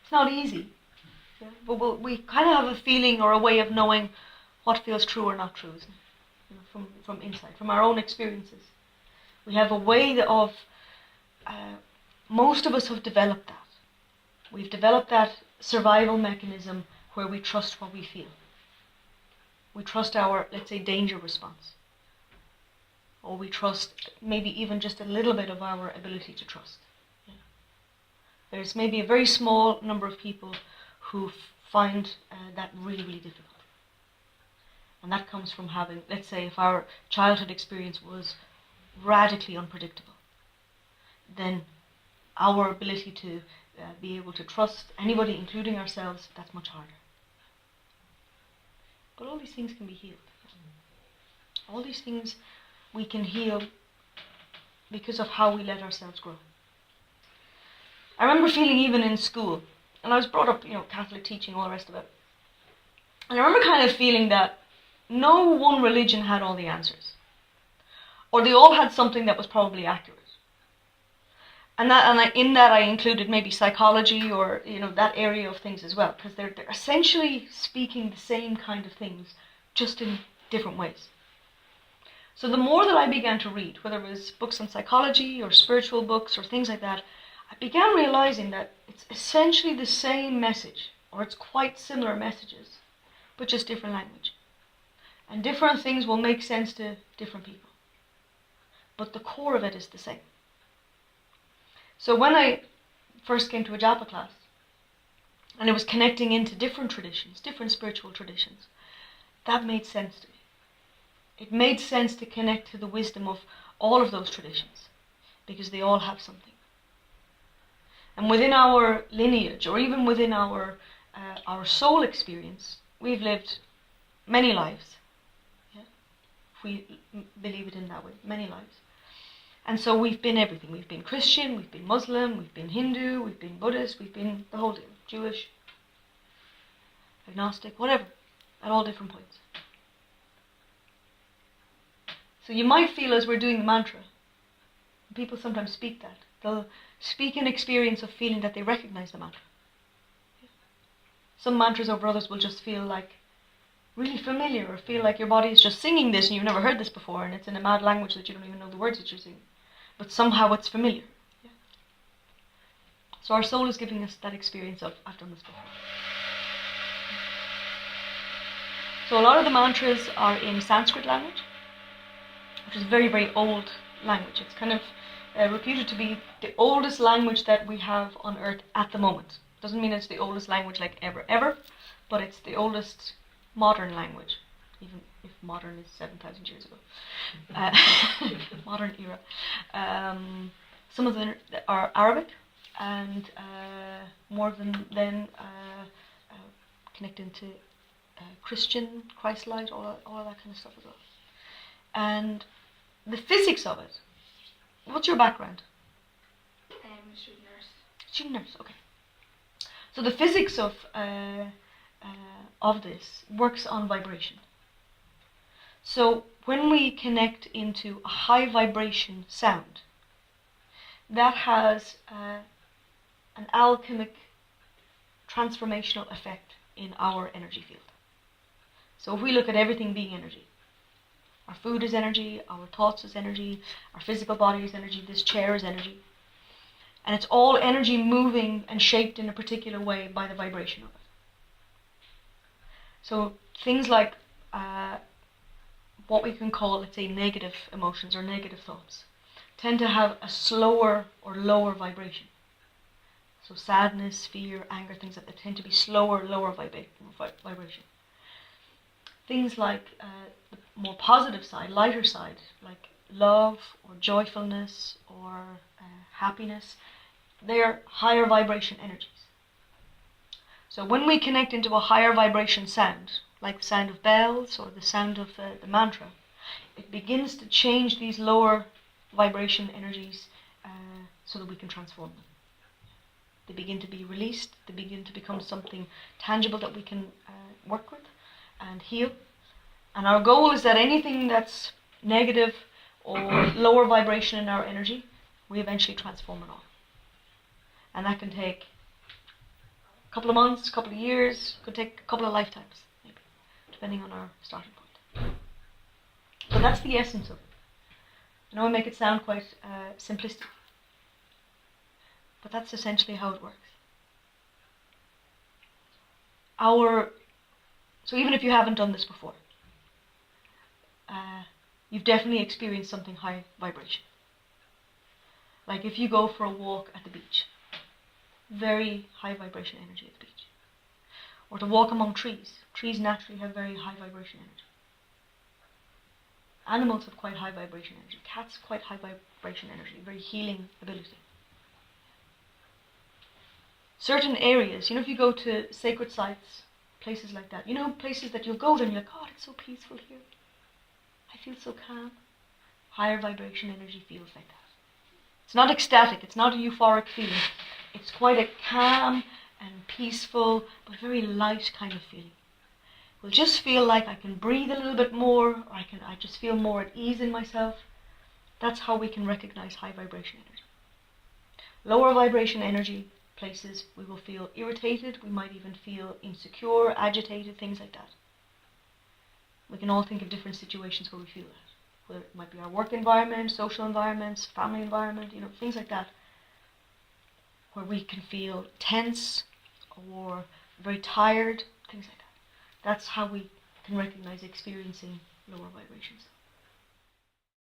It's not easy. Yeah? But we kind of have a feeling or a way of knowing what feels true or not true, isn't it? You know, from inside, from our own experiences. We have a way of, most of us have developed that. We've developed that survival mechanism where we trust what we feel. We trust our, let's say, danger response. Or we trust maybe even just a little bit of our ability to trust. Yeah. There's maybe a very small number of people who find that really, really difficult. And that comes from having, let's say, if our childhood experience was radically unpredictable, then our ability to be able to trust anybody, including ourselves, that's much harder. But all these things can be healed. All these things we can heal because of how we let ourselves grow. I remember feeling even in school, and I was brought up, Catholic teaching, all the rest of it. And I remember kind of feeling that no one religion had all the answers. Or they all had something that was probably accurate. In that I included maybe psychology or, that area of things as well. Because they're essentially speaking the same kind of things, just in different ways. So the more that I began to read, whether it was books on psychology or spiritual books or things like that, I began realizing that it's essentially the same message, or it's quite similar messages, but just different language. And different things will make sense to different people. But the core of it is the same. So when I first came to a japa class, and it was connecting into different traditions, different spiritual traditions, that made sense to me. It made sense to connect to the wisdom of all of those traditions, because they all have something. And within our lineage, or even within our soul experience, we've lived many lives. Yeah? If we believe it in that way, many lives. And so we've been everything. We've been Christian, we've been Muslim, we've been Hindu, we've been Buddhist, we've been the whole deal. Jewish, agnostic, whatever, at all different points. So you might feel as we're doing the mantra, people sometimes speak that. They'll speak an experience of feeling that they recognize the mantra. Some mantras over others will just feel like really familiar, or feel like your body is just singing this and you've never heard this before, and it's in a mad language that you don't even know the words that you're singing. But somehow it's familiar. Yeah. So our soul is giving us that experience of, I've done this before. So a lot of the mantras are in Sanskrit language, which is a very, very old language. It's kind of reputed to be the oldest language that we have on earth at the moment. Doesn't mean it's the oldest language like ever, but it's the oldest modern language, even if modern is 7,000 years ago. Modern era. Some of them are Arabic, and more of them then connect into Christian, Christ-light, all of that kind of stuff as well. And the physics of it, what's your background? Student nurse. Student nurse, okay. So the physics of this works on vibration. So when we connect into a high vibration sound, that has an alchemic transformational effect in our energy field. So if we look at everything being energy, our food is energy, our thoughts is energy, our physical body is energy, this chair is energy. And it's all energy moving and shaped in a particular way by the vibration of it. So things like what we can call, let's say, negative emotions or negative thoughts tend to have a slower or lower vibration. So sadness, fear, anger, things like that tend to be slower, lower vibration. Things like the more positive side, lighter side, like love or joyfulness or happiness, they are higher vibration energies. So when we connect into a higher vibration sound, like the sound of bells or the sound of the mantra, it begins to change these lower vibration energies so that we can transform them. They begin to be released, they begin to become something tangible that we can work with and heal. And our goal is that anything that's negative or lower vibration in our energy, we eventually transform it all. And that can take couple of months, couple of years, could take a couple of lifetimes, maybe, depending on our starting point. But that's the essence of it. I know I make it sound quite simplistic, but that's essentially how it works. So even if you haven't done this before, you've definitely experienced something high vibration. Like if you go for a walk at the beach, very high vibration energy at the beach. Or to walk among trees. Trees naturally have very high vibration energy. Animals have quite high vibration energy. Cats quite high vibration energy, very healing ability. Certain areas, if you go to sacred sites, places like that, places that you'll go there and you're like, God, it's so peaceful here. I feel so calm. Higher vibration energy feels like that. It's not ecstatic, it's not a euphoric feeling. It's quite a calm and peaceful, but very light kind of feeling. Will just feel like I can breathe a little bit more, or I just feel more at ease in myself. That's how we can recognize high vibration energy. Lower vibration energy places, we will feel irritated, we might even feel insecure, agitated, things like that. We can all think of different situations where we feel that. Whether it might be our work environment, social environments, family environment, things like that, where we can feel tense or very tired, things like that. That's how we can recognize experiencing lower vibrations.